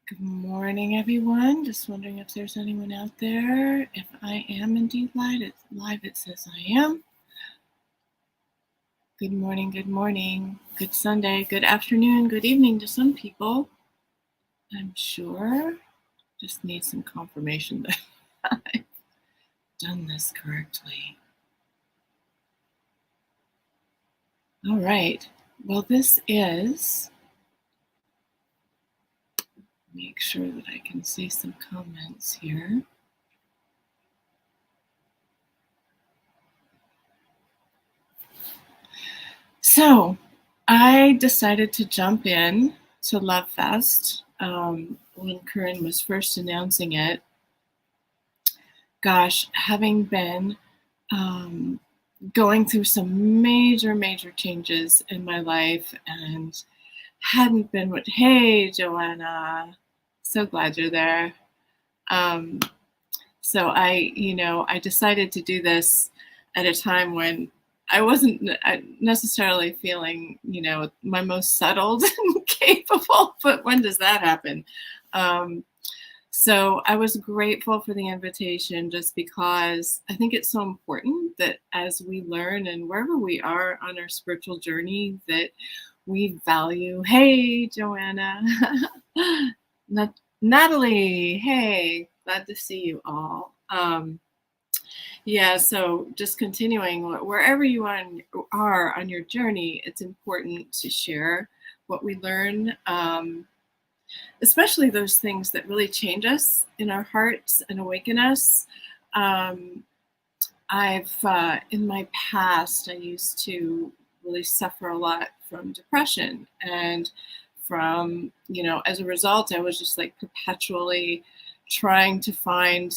Good morning, everyone. Just wondering if there's anyone out there. If I am indeed live, it says I am. Good morning, good morning. Good Sunday, good afternoon, good evening to some people. I'm sure. Just need some confirmation that I've done this correctly. All right. Well, this is... Make sure that I can see some comments here. So I decided to jump in to Love Fest when Corinne was first announcing it. Gosh, having been going through some major changes in my life and hadn't been with, hey, Joanna, so glad you're there. So I decided to do this at a time when I wasn't necessarily feeling, my most settled and capable, but when does that happen? So I was grateful for the invitation just because I think it's so important that as we learn and wherever we are on our spiritual journey, that we value, hey, Joanna, Natalie, hey, glad to see you all. Yeah, so just continuing, wherever you are on your journey, it's important to share what we learn, especially those things that really change us in our hearts and awaken us. In my past, I used to really suffer a lot from depression, and from, as a result, I was just like perpetually trying to find,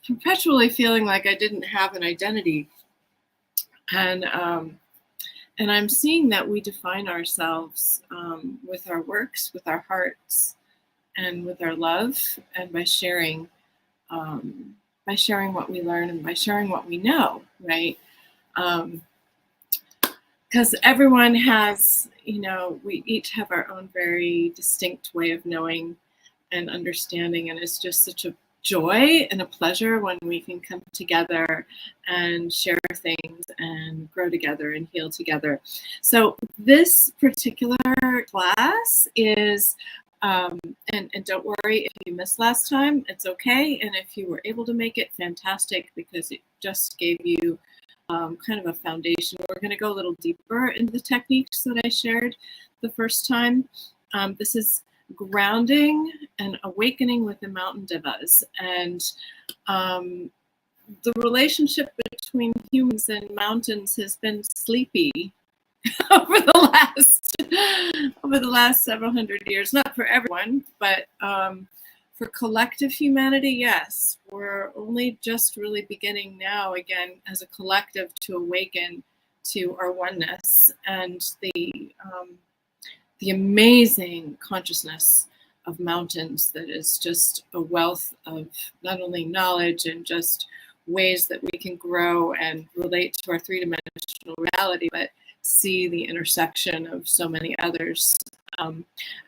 perpetually feeling like I didn't have an identity. And I'm seeing that we define ourselves with our works, with our hearts, and with our love, and by sharing what we learn and by sharing what we know, right? Because everyone has, we each have our own very distinct way of knowing and understanding, and it's just such a joy and a pleasure when we can come together and share things and grow together and heal together. So this particular class is, and don't worry if you missed last time, it's okay. And if you were able to make it, fantastic, because it just gave you kind of a foundation. We're going to go a little deeper into the techniques that I shared the first time. This is grounding and awakening with the mountain devas, and the relationship between humans and mountains has been sleepy over the last several hundred years. Not for everyone, but for collective humanity, yes. We're only just really beginning now, again, as a collective, to awaken to our oneness and the amazing consciousness of mountains that is just a wealth of not only knowledge and just ways that we can grow and relate to our three-dimensional reality, but see the intersection of so many others.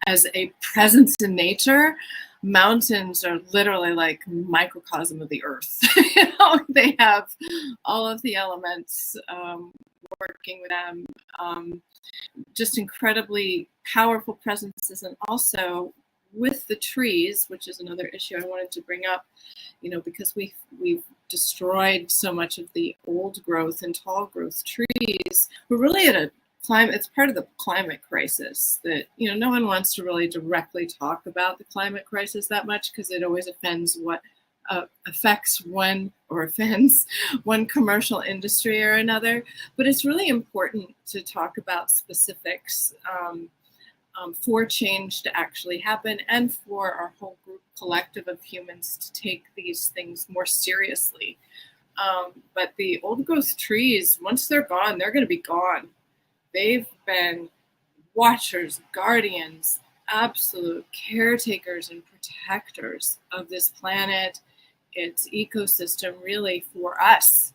As a presence in nature, mountains are literally like microcosm of the earth. They have all of the elements working with them. Just incredibly powerful presences, and also with the trees, which is another issue I wanted to bring up, because we've destroyed so much of the old growth and tall growth trees. We're really at a climate, it's part of the climate crisis that, no one wants to really directly talk about the climate crisis that much, because it always offends offends one commercial industry or another. But it's really important to talk about specifics for change to actually happen, and for our whole group collective of humans to take these things more seriously. But the old growth trees, once they're gone, they're going to be gone. They've been watchers, guardians, absolute caretakers and protectors of this planet, its ecosystem, really for us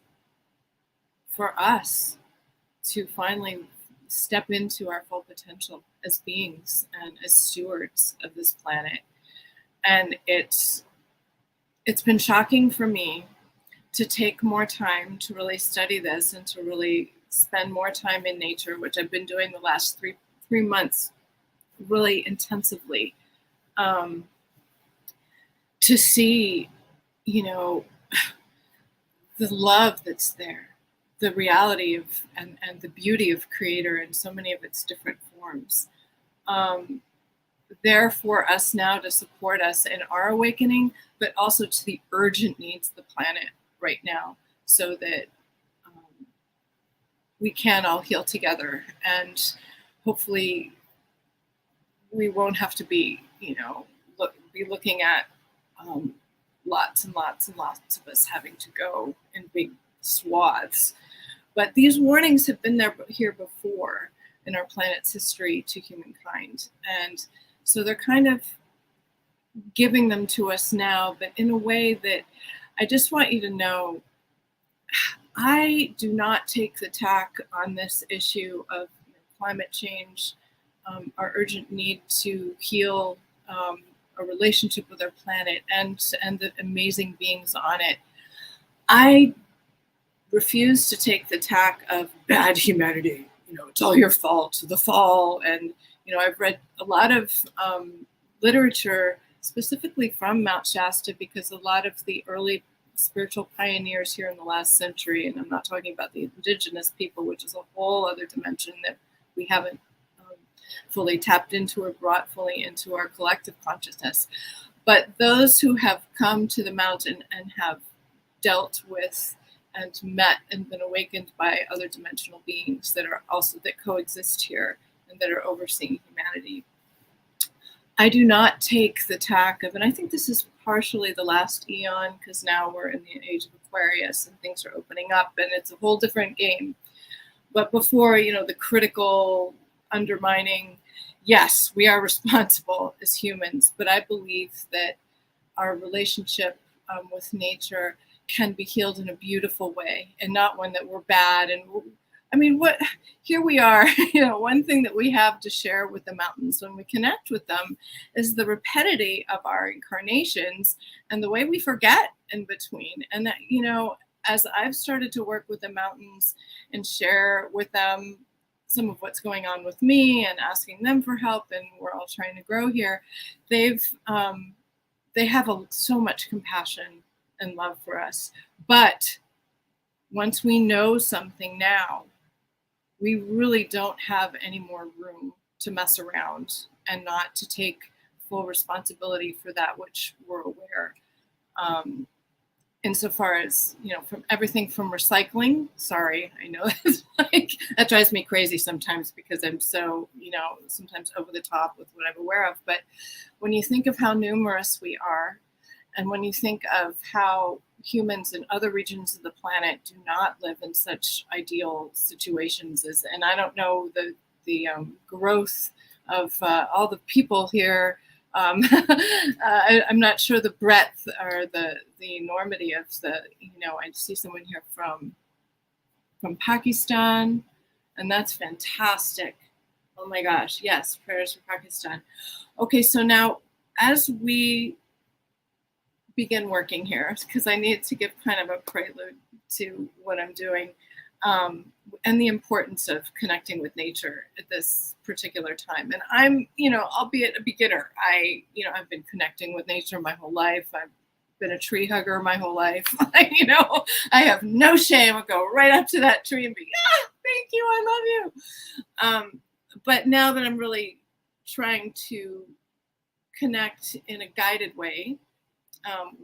to finally step into our full potential as beings and as stewards of this planet. And it's been shocking for me to take more time to really study this and to really spend more time in nature, which I've been doing the last three months really intensively, to see, you know, the love that's there, the reality of and the beauty of Creator in so many of its different forms. There for us now to support us in our awakening, but also to the urgent needs of the planet right now, so that we can all heal together, and hopefully we won't have to be, be looking at lots and lots and lots of us having to go in big swaths. But these warnings have been here before in our planet's history to humankind. And so they're kind of giving them to us now, but in a way that I just want you to know, I do not take the tack on this issue of climate change, our urgent need to heal a relationship with our planet and the amazing beings on it. I refuse to take the tack of bad humanity. It's all your fault, the fall. And, I've read a lot of literature specifically from Mount Shasta, because a lot of the early spiritual pioneers here in the last century, and I'm not talking about the indigenous people, which is a whole other dimension that we haven't fully tapped into or brought fully into our collective consciousness. But those who have come to the mountain and have dealt with and met and been awakened by other dimensional beings that coexist here and that are overseeing humanity. I do not take the tack of, and I think this is partially the last eon, because now we're in the age of Aquarius and things are opening up and it's a whole different game. But before, the critical undermining, yes, we are responsible as humans, but I believe that our relationship with nature can be healed in a beautiful way, and not one that we're bad. And here we are, one thing that we have to share with the mountains when we connect with them is the rapidity of our incarnations and the way we forget in between. And that, as I've started to work with the mountains and share with them some of what's going on with me and asking them for help, and we're all trying to grow here, they have so much compassion and love for us. But once we know something now, we really don't have any more room to mess around and not to take full responsibility for that which we're aware. Insofar as, from everything from recycling, sorry, I know that's that drives me crazy sometimes, because I'm so, sometimes over the top with what I'm aware of. But when you think of how numerous we are, and when you think of how humans in other regions of the planet do not live in such ideal situations and I don't know the growth of all the people here. I'm not sure the breadth or the enormity of the, I see someone here from Pakistan, and that's fantastic. Oh my gosh, yes, prayers for Pakistan. Okay, so now as we begin working here, because I need to give kind of a prelude to what I'm doing, and the importance of connecting with nature at this particular time. And I'm, albeit a beginner, I've been connecting with nature my whole life. I've been a tree hugger my whole life. I have no shame. I'll go right up to that tree and be, thank you, I love you. But now that I'm really trying to connect in a guided way,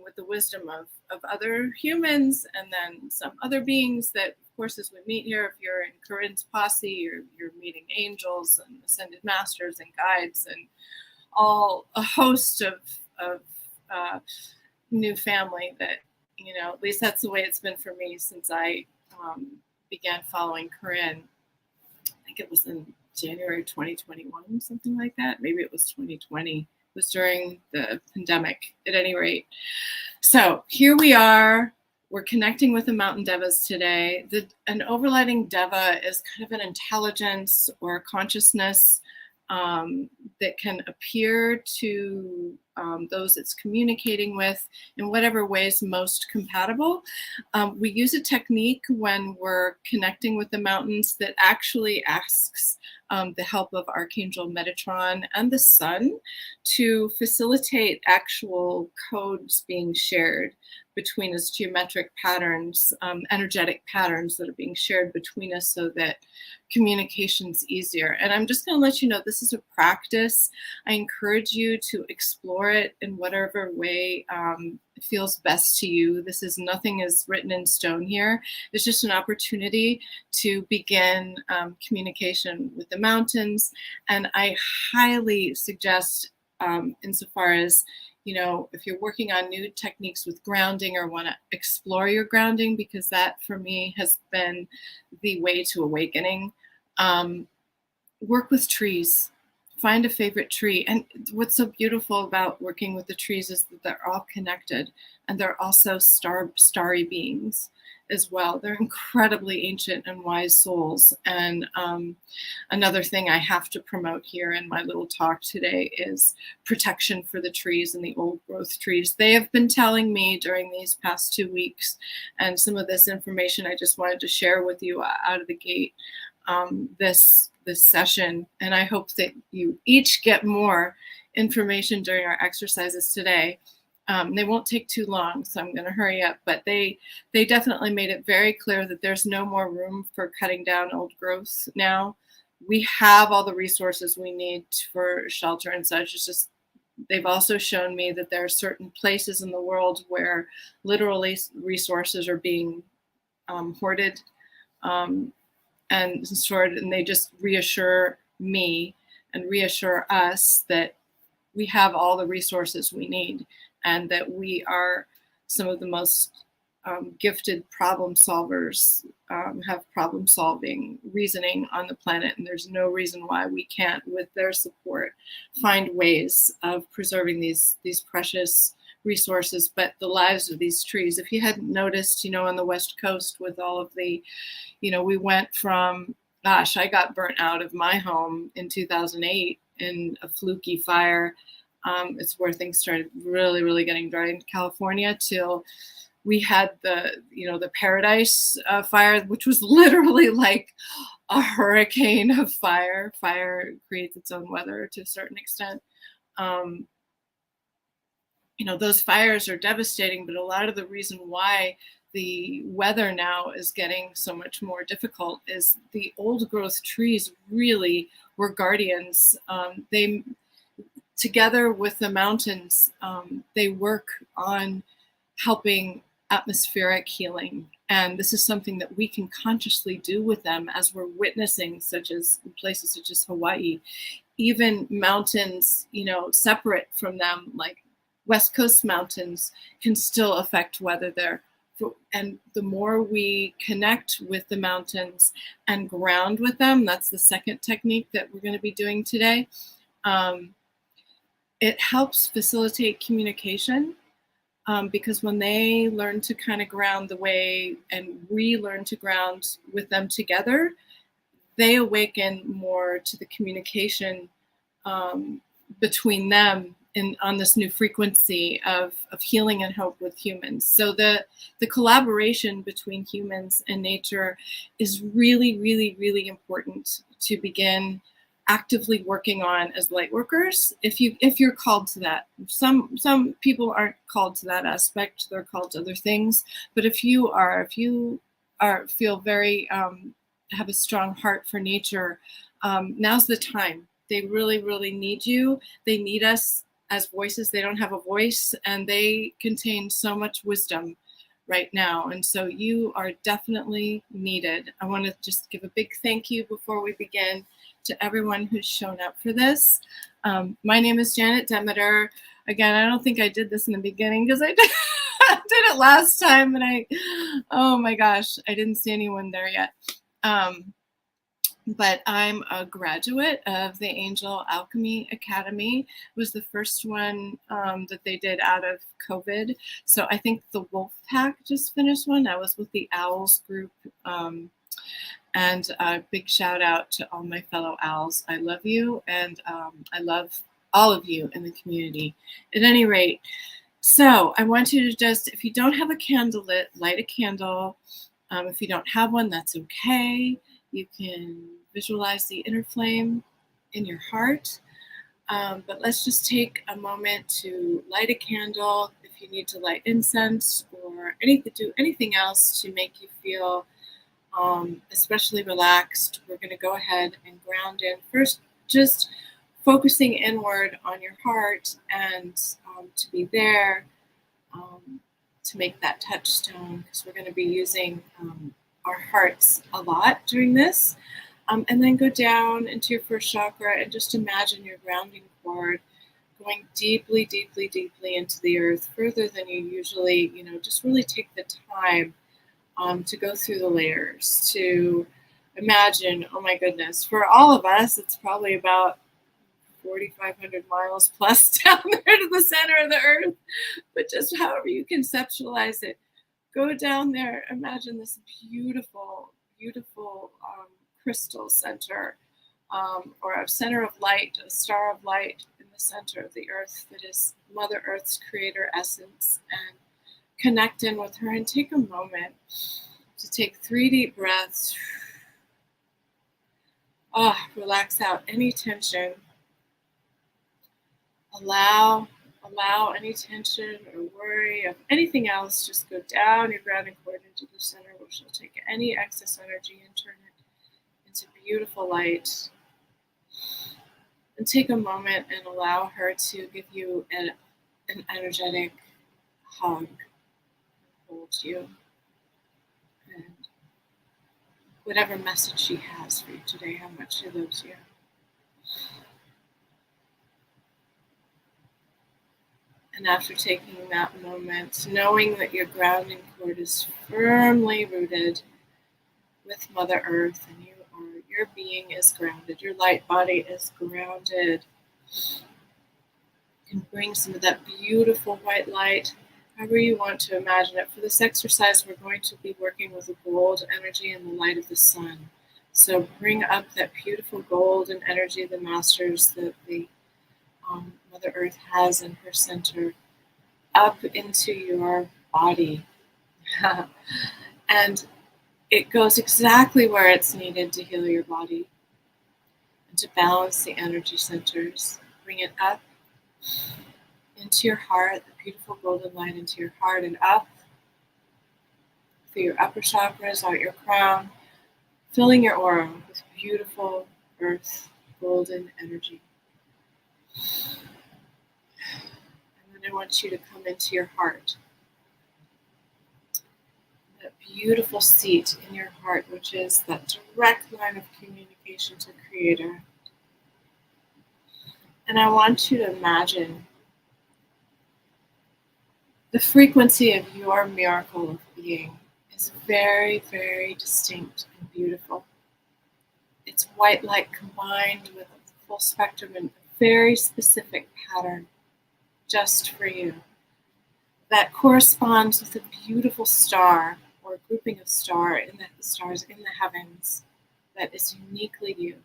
with the wisdom of other humans, and then some other beings that, of course, as we meet here, if you're in Corinne's posse, you're meeting angels and ascended masters and guides and all a host of new family that, at least that's the way it's been for me since I began following Corinne. I think it was in January 2021, something like that. Maybe it was 2020. Was during the pandemic, at any rate. So here we are. We're connecting with the mountain devas today. An overlighting deva is kind of an intelligence or a consciousness that can appear to those it's communicating with in whatever way is most compatible. We use a technique when we're connecting with the mountains that actually asks the help of Archangel Metatron and the Sun to facilitate actual codes being shared between us, geometric patterns, energetic patterns that are being shared between us so that communication's easier. And I'm just going to let you know this is a practice. I encourage you to explore it in whatever way feels best to you. This is nothing is written in stone here. It's just an opportunity to begin communication with the mountains. And I highly suggest, insofar as, if you're working on new techniques with grounding or want to explore your grounding, because that for me has been the way to awakening, work with trees. Find a favorite tree. And what's so beautiful about working with the trees is that they're all connected, and they're also starry beings as well. They're incredibly ancient and wise souls. And another thing I have to promote here in my little talk today is protection for the trees and the old growth trees. They have been telling me during these past 2 weeks, and some of this information I just wanted to share with you out of the gate, this session. And I hope that you each get more information during our exercises today. They won't take too long, so I'm going to hurry up. But they definitely made it very clear that there's no more room for cutting down old growth now. We have all the resources we need for shelter and such. It's just they've also shown me that there are certain places in the world where literally resources are being hoarded and stored, and they just reassure me and reassure us that we have all the resources we need, and that we are some of the most gifted problem solvers, have problem solving reasoning on the planet. And there's no reason why we can't, with their support, find ways of preserving these precious resources, but the lives of these trees. If you hadn't noticed, on the West Coast with all of the, we went from, gosh, I got burnt out of my home in 2008 in a fluky fire. It's where things started really, really getting dry in California, till we had the Paradise fire, which was literally like a hurricane of fire. Fire creates its own weather to a certain extent. Those fires are devastating, but a lot of the reason why the weather now is getting so much more difficult is the old growth trees really were guardians. They, together with the mountains, they work on helping atmospheric healing. And this is something that we can consciously do with them as we're witnessing, such as in places such as Hawaii. Even mountains, separate from them, like West Coast mountains, can still affect weather there. And the more we connect with the mountains and ground with them, that's the second technique that we're going to be doing today. It helps facilitate communication, because when they learn to kind of ground the way, and we learn to ground with them together, they awaken more to the communication between them on this new frequency of healing and hope with humans. So the collaboration between humans and nature is really, really, really important to begin actively working on as light workers, if you're called to that. Some people aren't called to that aspect, they're called to other things. But if you feel very have a strong heart for nature, now's the time. They really, really need you. They need us as voices. They don't have a voice, and they contain so much wisdom right now. And so you are definitely needed. I want to just give a big thank you before we begin to everyone who's shown up for this. My name is Janet Demeter. Again, I don't think I did this in the beginning, because I did, I did it last time, and oh my gosh, I didn't see anyone there yet. But I'm a graduate of the Angel Alchemy Academy. It was the first one that they did out of COVID. So I think the Wolf Pack just finished one. I was with the Owls group. And a big shout out to all my fellow owls. I love you, and I love all of you in the community. At any rate, so I want you to just, if you don't have a candle lit, light a candle. If you don't have one, that's okay. You can visualize the inner flame in your heart. But let's just take a moment to light a candle. If you need to light incense or do anything else to make you feel especially relaxed, we're going to go ahead and ground in. First, just focusing inward on your heart and to be there, to make that touchstone, because we're going to be using our hearts a lot during this. And then go down into your first chakra and just imagine your grounding cord going deeply, deeply, deeply into the earth, further than you usually, just really take the time to go through the layers, to imagine, oh my goodness, for all of us, it's probably about 4,500 miles plus down there to the center of the earth. But just however you conceptualize it, go down there, imagine this beautiful, beautiful crystal center, or a center of light, a star of light in the center of the earth that is Mother Earth's creator essence, and connect in with her and take a moment to take 3 deep breaths. Relax out any tension. Allow any tension or worry of anything else. Just go down your grounding cord into the center, which will take any excess energy and turn it into beautiful light. And take a moment and allow her to give you an energetic hug. Hold you. And whatever message she has for you today, how much she loves you. And after taking that moment, knowing that your grounding cord is firmly rooted with Mother Earth, and your being is grounded, your light body is grounded, you can bring some of that beautiful white light, however you want to imagine it. For this exercise, we're going to be working with the gold energy and the light of the sun. So bring up that beautiful golden energy of the masters that the Mother Earth has in her center, up into your body. And it goes exactly where it's needed to heal your body and to balance the energy centers. Bring it up into your heart, the beautiful golden light into your heart, and up through your upper chakras, out your crown, filling your aura with beautiful earth golden energy. And then I want you to come into your heart. That beautiful seat in your heart, which is that direct line of communication to Creator. And I want you to imagine the frequency of your miracle of being is very, very distinct and beautiful. It's white light combined with a full spectrum and a very specific pattern just for you that corresponds with a beautiful star or a grouping of stars in the heavens that is uniquely you.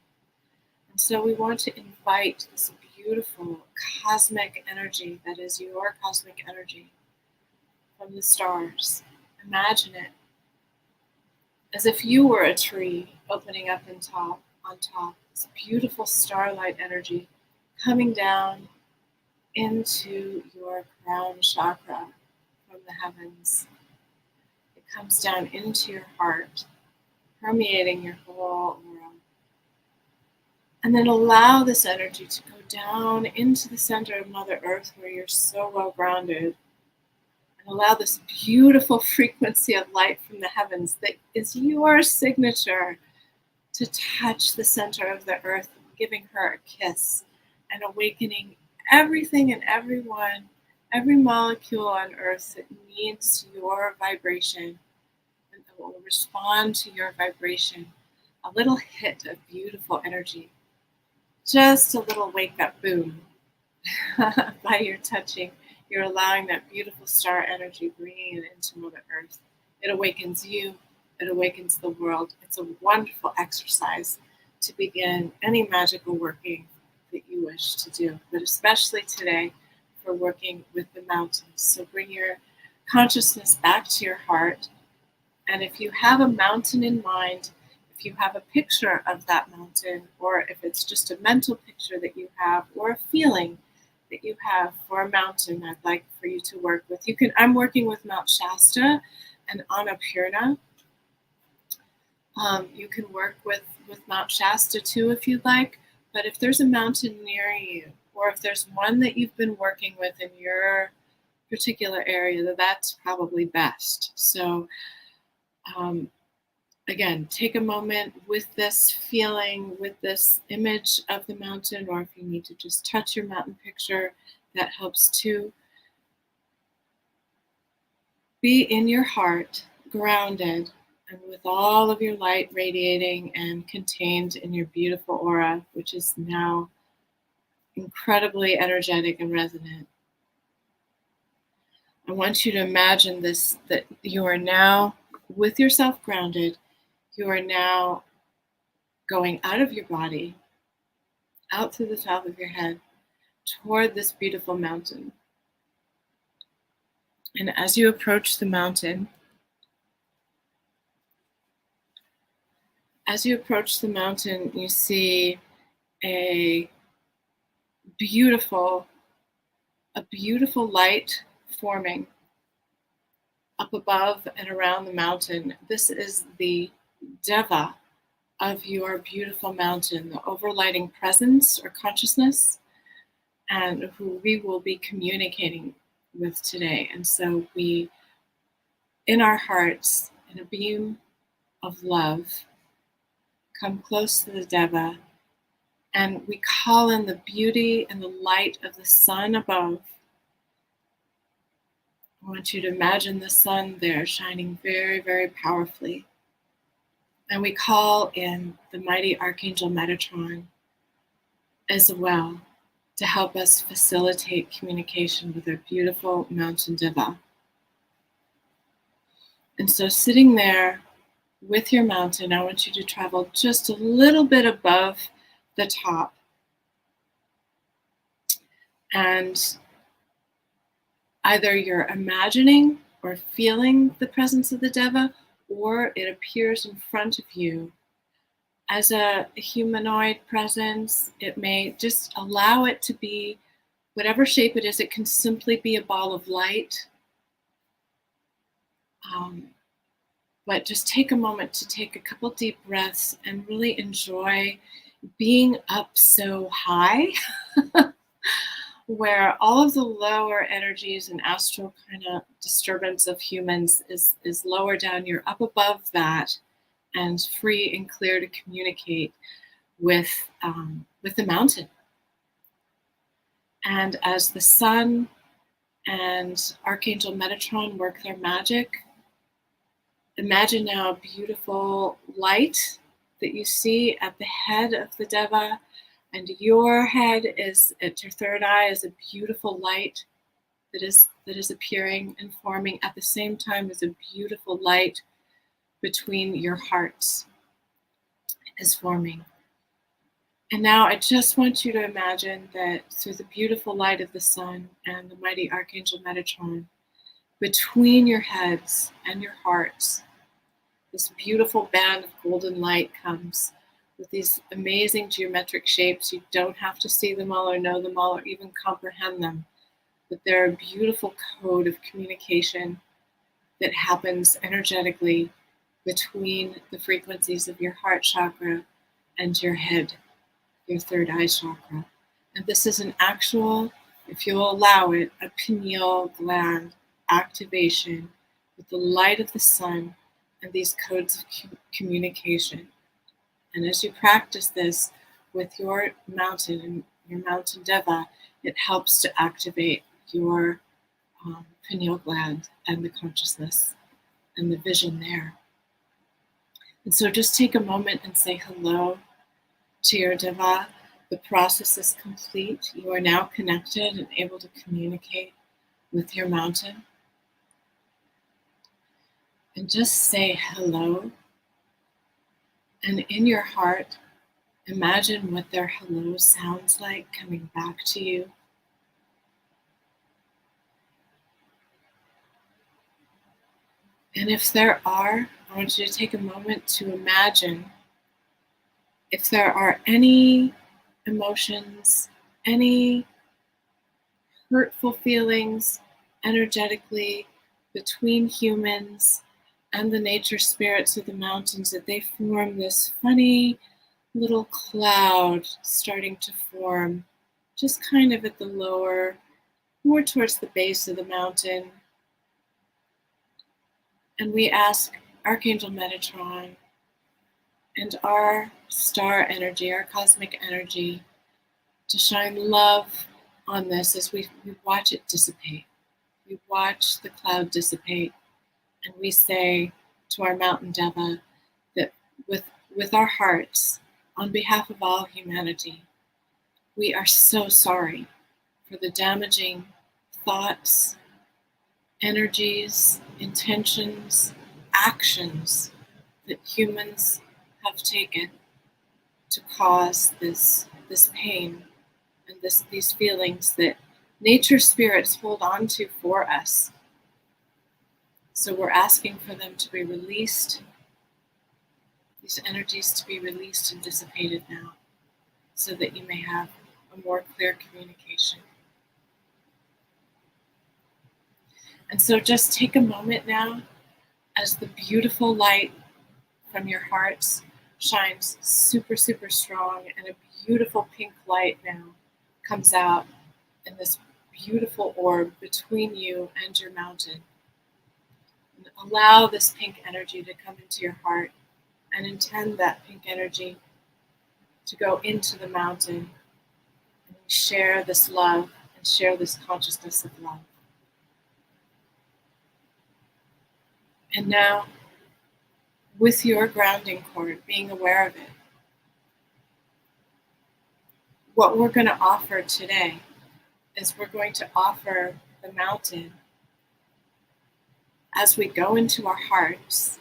And so we want to invite this beautiful cosmic energy that is your cosmic energy from the stars. Imagine it as if you were a tree opening up on top. This beautiful starlight energy coming down into your crown chakra from the heavens. It comes down into your heart, permeating your whole aura. And then allow this energy to go down into the center of Mother Earth, where you're so well grounded. And allow this beautiful frequency of light from the heavens that is your signature to touch the center of the earth, giving her a kiss and awakening everything and everyone, every molecule on earth that needs your vibration and that will respond to your vibration. A little hit of beautiful energy. Just a little wake-up boom. By your touching, you're allowing that beautiful star energy, bringing it into Mother Earth. It awakens you it awakens the world. It's a wonderful exercise to begin any magical working that you wish to do, but especially today for working with the mountains. So bring your consciousness back to your heart. And if you have a mountain in mind, if you have a picture of that mountain, or if it's just a mental picture that you have, or a feeling that you have for a mountain I'd like for you to work with. I'm working with Mount Shasta and Annapurna. You can work with Mount Shasta too if you'd like, but if there's a mountain near you, or if there's one that you've been working with in your particular area, that's probably best. So again, take a moment with this feeling, with this image of the mountain, or if you need to just touch your mountain picture, that helps too. Be in your heart, grounded, and with all of your light radiating and contained in your beautiful aura, which is now incredibly energetic and resonant. I want you to imagine this, that you are now with yourself grounded. You are now going out of your body, out through the top of your head, toward this beautiful mountain. And as you approach the mountain, you see a beautiful light forming up above and around the mountain. This is the Deva of your beautiful mountain, the overlighting presence or consciousness, and who we will be communicating with today. And so we, in our hearts, in a beam of love, come close to the Deva, and we call in the beauty and the light of the sun above. I want you to imagine the sun there shining very, very powerfully. And we call in the mighty Archangel Metatron as well to help us facilitate communication with our beautiful mountain Deva. And so sitting there with your mountain, I want you to travel just a little bit above the top. And either you're imagining or feeling the presence of the Deva, or it appears in front of you as a humanoid presence. It may just allow it to be whatever shape it is. It can simply be a ball of light. But just take a moment to take a couple deep breaths and really enjoy being up so high where all of the lower energies and astral kind of disturbance of humans is lower down. You're up above that and free and clear to communicate with the mountain. And as the sun and Archangel Metatron work their magic, imagine now a beautiful light that you see at the head of the Deva, and your head is at your third eye is a beautiful light that is appearing and forming at the same time as a beautiful light between your hearts is forming. And now I just want you to imagine that through the beautiful light of the sun and the mighty Archangel Metatron, between your heads and your hearts, this beautiful band of golden light comes with these amazing geometric shapes. You don't have to see them all or know them all or even comprehend them, but they're a beautiful code of communication that happens energetically between the frequencies of your heart chakra and your head, your third eye chakra. And this is an actual, if you'll allow it, a pineal gland activation with the light of the sun and these codes of communication. And as you practice this with your mountain and your mountain Deva, it helps to activate your pineal gland and the consciousness and the vision there. And so just take a moment and say hello to your Deva. The process is complete. You are now connected and able to communicate with your mountain. and just say hello. And in your heart, imagine what their hello sounds like coming back to you. And if there are, I want you to take a moment to imagine if there are any emotions, any hurtful feelings energetically between humans and the nature spirits of the mountains, that they form this funny little cloud starting to form just kind of at the lower, more towards the base of the mountain. And we ask Archangel Metatron and our star energy, our cosmic energy, to shine love on this as we watch it dissipate. We watch the cloud dissipate, and we say to our mountain Deva that with our hearts, on behalf of all humanity, we are so sorry for the damaging thoughts, energies, intentions, actions that humans have taken to cause this pain and these feelings that nature spirits hold on to for us. So we're asking for them to be released, these energies to be released and dissipated now, so that you may have a more clear communication. And so just take a moment now as the beautiful light from your hearts shines super, super strong, and a beautiful pink light now comes out in this beautiful orb between you and your mountain. And allow this pink energy to come into your heart, and intend that pink energy to go into the mountain and share this love and share this consciousness of love. And now, with your grounding cord, being aware of it, what we're going to offer today is we're going to offer the mountain as we go into our hearts.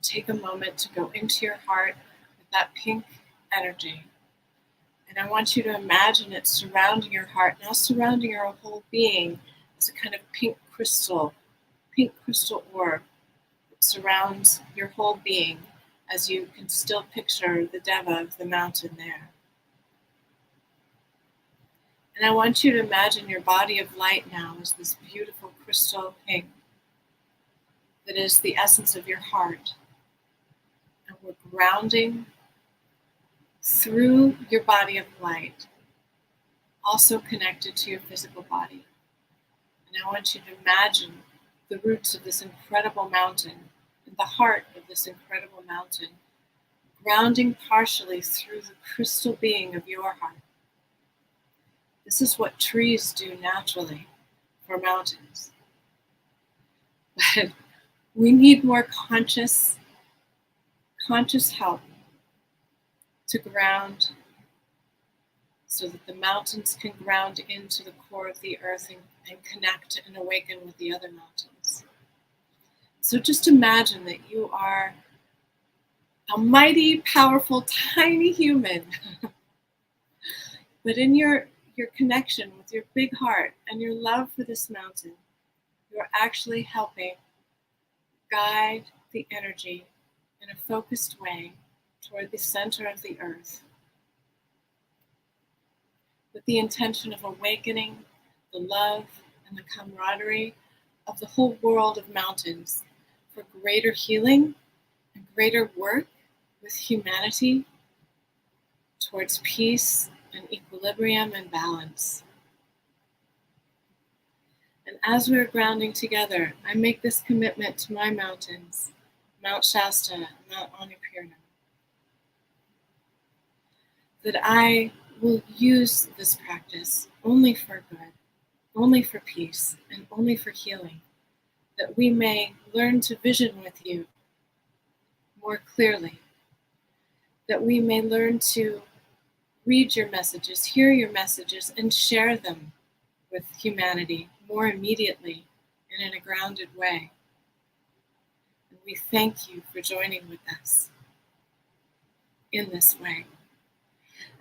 Take a moment to go into your heart with that pink energy. And I want you to imagine it surrounding your heart, now surrounding your whole being as a kind of pink crystal orb that surrounds your whole being, as you can still picture the Deva of the mountain there. And I want you to imagine your body of light now as this beautiful crystal pink that is the essence of your heart. And we're grounding through your body of light, also connected to your physical body. And I want you to imagine the roots of this incredible mountain and the heart of this incredible mountain, grounding partially through the crystal being of your heart. This is what trees do naturally for mountains. But we need more conscious help to ground, so that the mountains can ground into the core of the earth and connect and awaken with the other mountains. So just imagine that you are a mighty, powerful, tiny human. But in your connection with your big heart and your love for this mountain, you're actually helping guide the energy in a focused way toward the center of the earth, with the intention of awakening the love and the camaraderie of the whole world of mountains for greater healing and greater work with humanity towards peace and equilibrium and balance. And as we're grounding together, I make this commitment to my mountains, Mount Shasta and Mount Annapurna, that I will use this practice only for good, only for peace, and only for healing, that we may learn to vision with you more clearly, that we may learn to read your messages, hear your messages, and share them with humanity more immediately and in a grounded way. We thank you for joining with us in this way.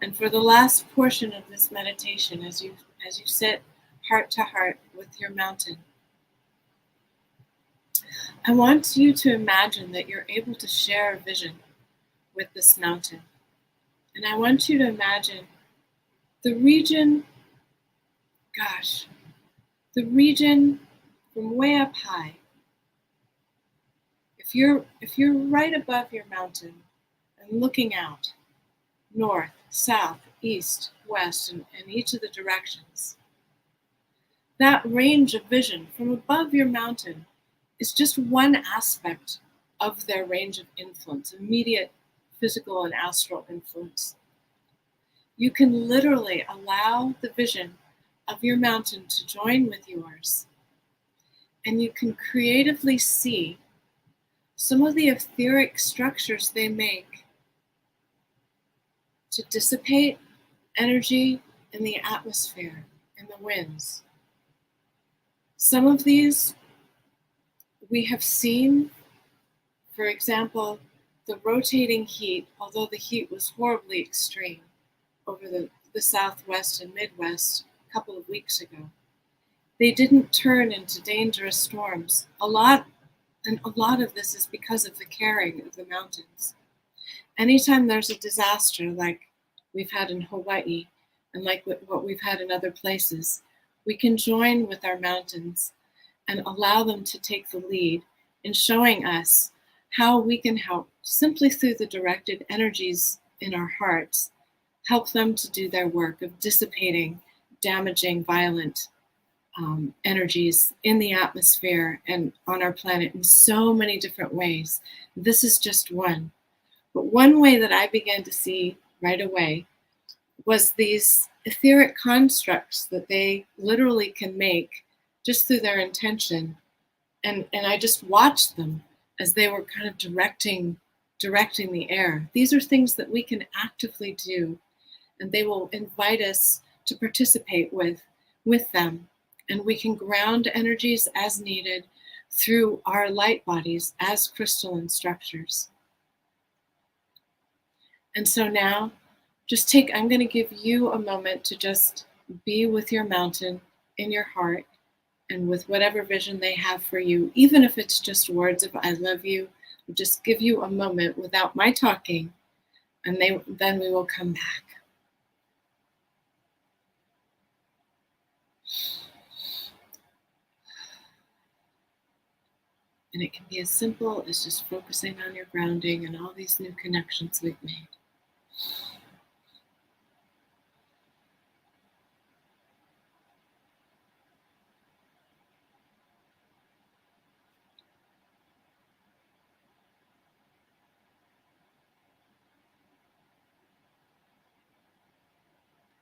And for the last portion of this meditation, as you sit heart to heart with your mountain, I want you to imagine that you're able to share a vision with this mountain. And I want you to imagine the region, the region from way up high. If you're right above your mountain and looking out, north, south, east, west, and each of the directions, that range of vision from above your mountain is just one aspect of their range of influence, immediate physical and astral influence. You can literally allow the vision of your mountain to join with yours, and you can creatively see some of the etheric structures they make to dissipate energy in the atmosphere, in the winds. Some of these we have seen, for example, the rotating heat, although the heat was horribly extreme over the Southwest and Midwest a couple of weeks ago. They didn't turn into dangerous storms. A lot of this is because of the caring of the mountains. Anytime there's a disaster like we've had in Hawaii and like what we've had in other places, we can join with our mountains and allow them to take the lead in showing us how we can help simply through the directed energies in our hearts, help them to do their work of dissipating, damaging, violent energies in the atmosphere and on our planet in so many different ways. This is just one. But one way that I began to see right away was these etheric constructs that they literally can make just through their intention. And I just watched them as they were kind of directing the air. These are things that we can actively do, and they will invite us to participate with them. And we can ground energies as needed through our light bodies as crystalline structures. And so now, I'm going to give you a moment to just be with your mountain in your heart and with whatever vision they have for you, even if it's just words of I love you. I'll just give you a moment without my talking, and then we will come back. And it can be as simple as just focusing on your grounding and all these new connections we've made.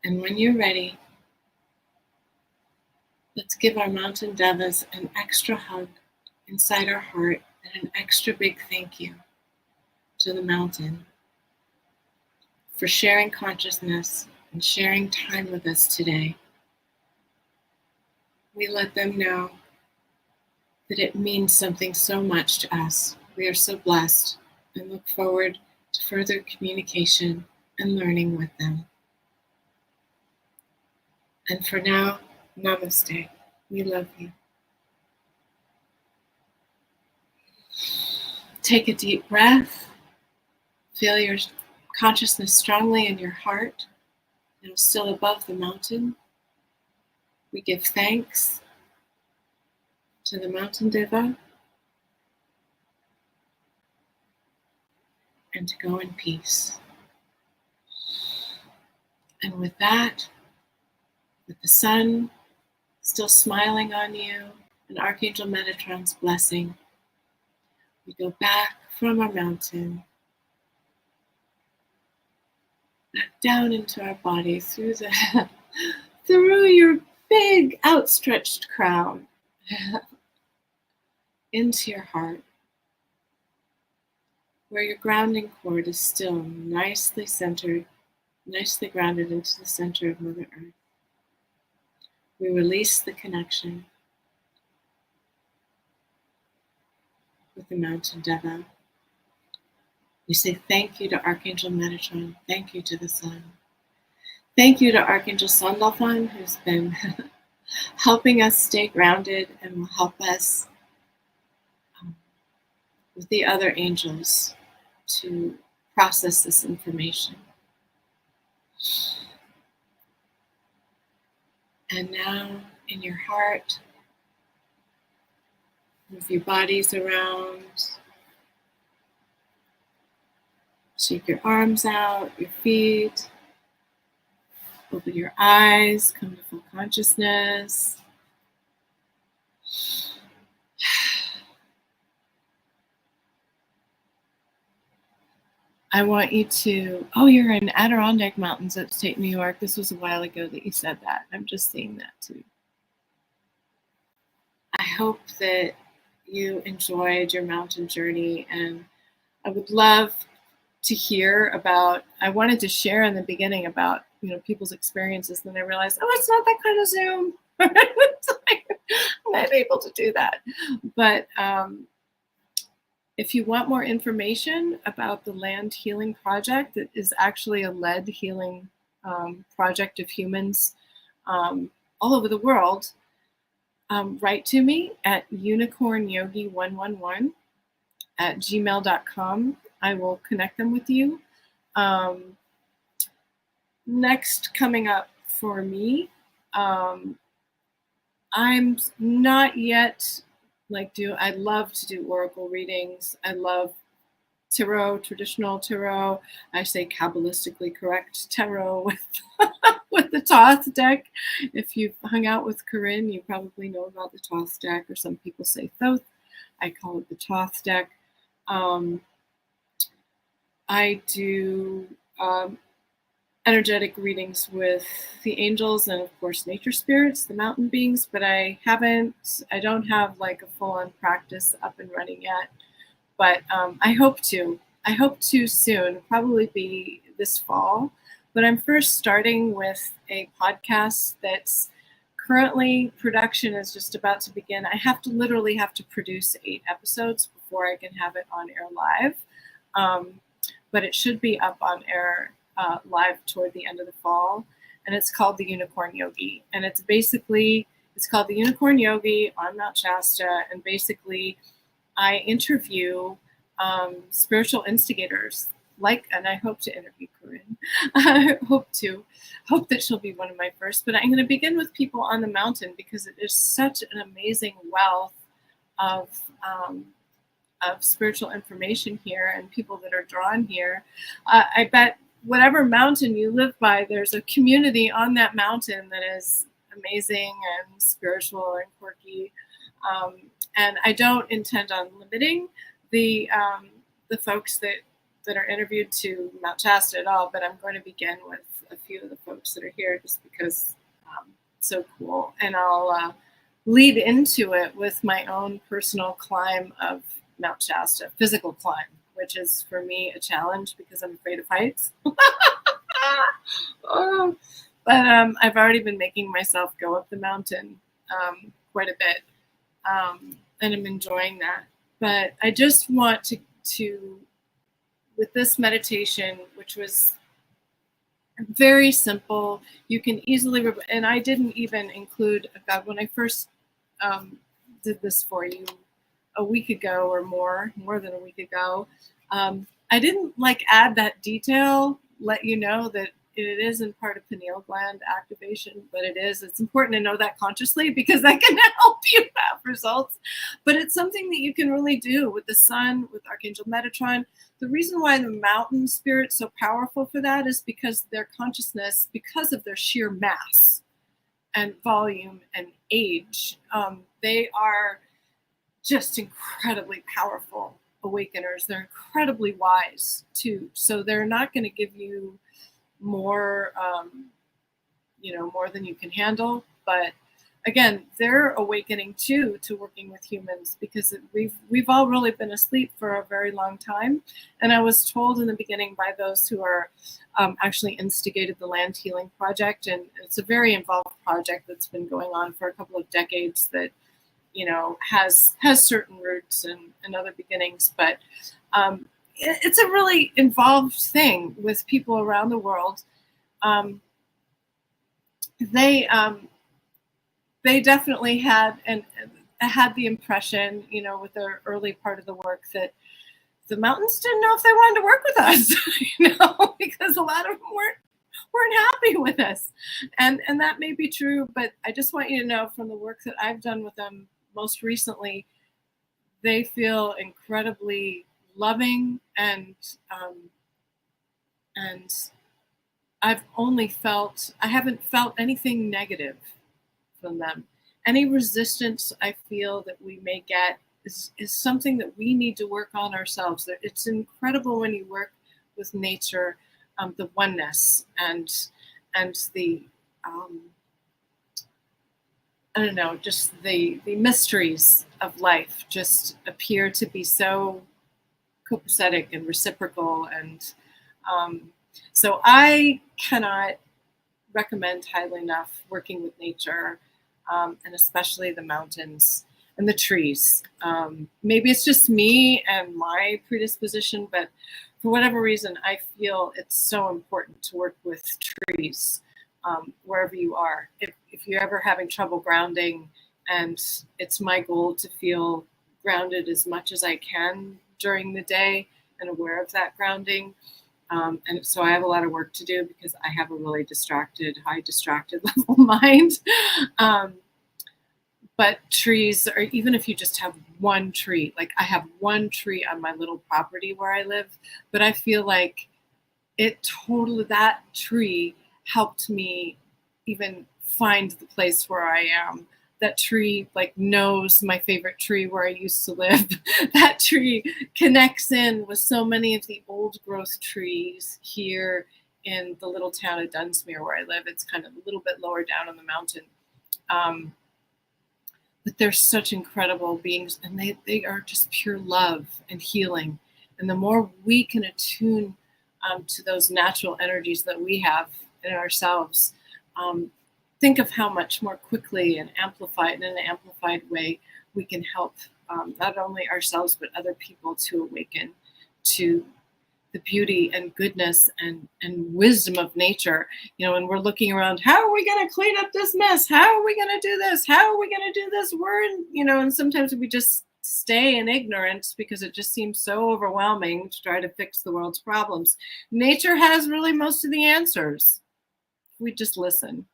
And when you're ready, let's give our mountain Devas an extra hug inside our heart and an extra big thank you to the mountain for sharing consciousness and sharing time with us today. We let them know that it means something so much to us. We are so blessed and look forward to further communication and learning with them. And for now, namaste. We love you. Take a deep breath. Feel your consciousness strongly in your heart and still above the mountain. We give thanks to the mountain Deva and to go in peace. And with that, with the sun still smiling on you and Archangel Metatron's blessing, we go back from our mountain, back down into our body through your big outstretched crown into your heart, where your grounding cord is still nicely centered, nicely grounded into the center of Mother Earth. We release the connection. with the mountain Deva. We say thank you to Archangel Metatron. Thank you to the sun. Thank you to Archangel Sandalphon, who's been helping us stay grounded and will help us with the other angels to process this information. And now in your heart, move your bodies around. Shake your arms out, your feet. Open your eyes, come to full consciousness. I want you to, oh, you're in Adirondack Mountains, upstate New York. This was a while ago that you said that. I'm just seeing that too. I hope that you enjoyed your mountain journey, and I would love to hear about, I wanted to share in the beginning about, people's experiences, then I realized, oh, it's not that kind of Zoom. I'm not able to do that. But if you want more information about the Land Healing Project, it is actually a lead healing project of humans all over the world. Write to me at unicornyogi111 at gmail.com. I will connect them with you. Next coming up for me, I'm not yet I love to do oracle readings. I love tarot, traditional tarot. I say Kabbalistically correct tarot with with the Thoth deck. If you've hung out with Corinne, you probably know about the Thoth deck, or some people say Thoth. I call it the Thoth deck. I do energetic readings with the angels and, of course, nature spirits, the mountain beings, but I don't have like a full-on practice up and running yet, but I hope to soon, probably be this fall. But I'm first starting with a podcast that's currently, production is just about to begin. I literally have to produce 8 episodes before I can have it on air live. But it should be up on air live toward the end of the fall. And it's called The Unicorn Yogi. And it's called The Unicorn Yogi on Mount Shasta. And basically, I interview spiritual instigators, and I hope to interview Corinne. I hope that she'll be one of my first. But I'm going to begin with people on the mountain, because it is such an amazing wealth of spiritual information here, and people that are drawn here. I bet whatever mountain you live by, there's a community on that mountain that is amazing and spiritual and quirky. And I don't intend on limiting the folks that are interviewed to Mount Shasta at all, but I'm going to begin with a few of the folks that are here just because it's so cool. And I'll lead into it with my own personal climb of Mount Shasta, physical climb, which is for me a challenge because I'm afraid of heights. But I've already been making myself go up the mountain quite a bit, and I'm enjoying that. But I just want to with this meditation, which was very simple, you can easily, and I didn't even include a God when I first did this for you a week ago or more than a week ago. I didn't add that detail, let you know that it isn't part of pineal gland activation, but it's important to know that consciously, because that can help you have results. But it's something that you can really do with the sun, with Archangel Metatron. The reason why the mountain spirit's so powerful for that is because their consciousness, because of their sheer mass and volume and age, they are just incredibly powerful awakeners. They're incredibly wise too. So they're not going to give you more, more than you can handle. But again, they're awakening too to working with humans, because we've all really been asleep for a very long time. And I was told in the beginning by those who are actually instigated the Land Healing Project, and it's a very involved project that's been going on for a couple of decades, that has certain roots and other beginnings, but it's a really involved thing with people around the world. They definitely had the impression, with their early part of the work, that the mountains didn't know if they wanted to work with us, because a lot of them weren't happy with us, and that may be true. But I just want you to know, from the work that I've done with them most recently, they feel incredibly loving, and I haven't felt anything negative from them. Any resistance I feel that we may get is something that we need to work on ourselves. It's incredible when you work with nature, the oneness and the I don't know, just the mysteries of life just appear to be so copacetic and reciprocal, and so I cannot recommend highly enough working with nature, and especially the mountains and the trees. Maybe it's just me and my predisposition, but for whatever reason, I feel it's so important to work with trees, wherever you are. If you're ever having trouble grounding, and it's my goal to feel grounded as much as I can during the day and aware of that grounding. And so I have a lot of work to do because I have a really high distracted level mind. But trees, or even if you just have one tree, like I have one tree on my little property where I live, but I feel like that tree helped me even find the place where I am. That tree knows my favorite tree where I used to live. That tree connects in with so many of the old growth trees here in the little town of Dunsmuir where I live. It's kind of a little bit lower down on the mountain. But they're such incredible beings, and they are just pure love and healing. And the more we can attune to those natural energies that we have in ourselves, think of how much more quickly and in an amplified way we can help not only ourselves but other people to awaken to the beauty and goodness and wisdom of nature. And we're looking around, how are we going to clean up this mess? How are we going to do this? How are we going to do this? And sometimes we just stay in ignorance because it just seems so overwhelming to try to fix the world's problems. Nature has really most of the answers. We just listen.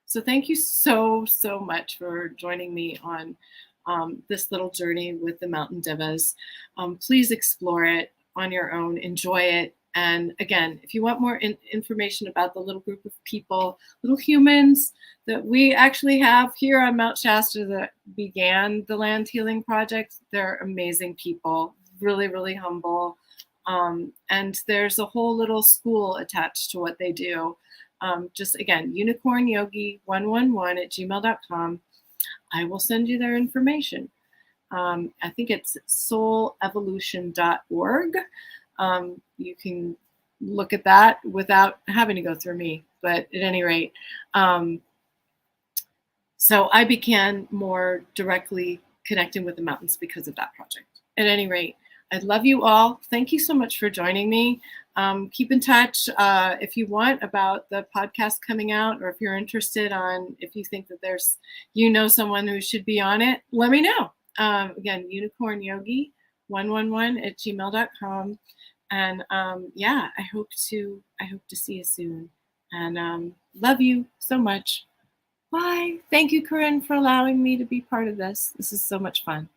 So thank you so much for joining me on this little journey with the Mountain Devas. Please explore it on your own, enjoy it. And again, if you want more information about the little group of people, little humans that we actually have here on Mount Shasta that began the Land Healing Project, they're amazing people, really, really humble. And there's a whole little school attached to what they do. Just again, unicornyogi111@gmail.com. I will send you their information. I think it's soulevolution.org. You can look at that without having to go through me, but at any rate, so I began more directly connecting with the mountains because of that project. At any rate, I love you all. Thank you so much for joining me. Keep in touch if you want about the podcast coming out, or if you're interested if you think that there's, someone who should be on it, let me know. Again, unicornyogi111@gmail.com. And I hope to see you soon. And love you so much. Bye. Thank you, Corinne, for allowing me to be part of this. This is so much fun.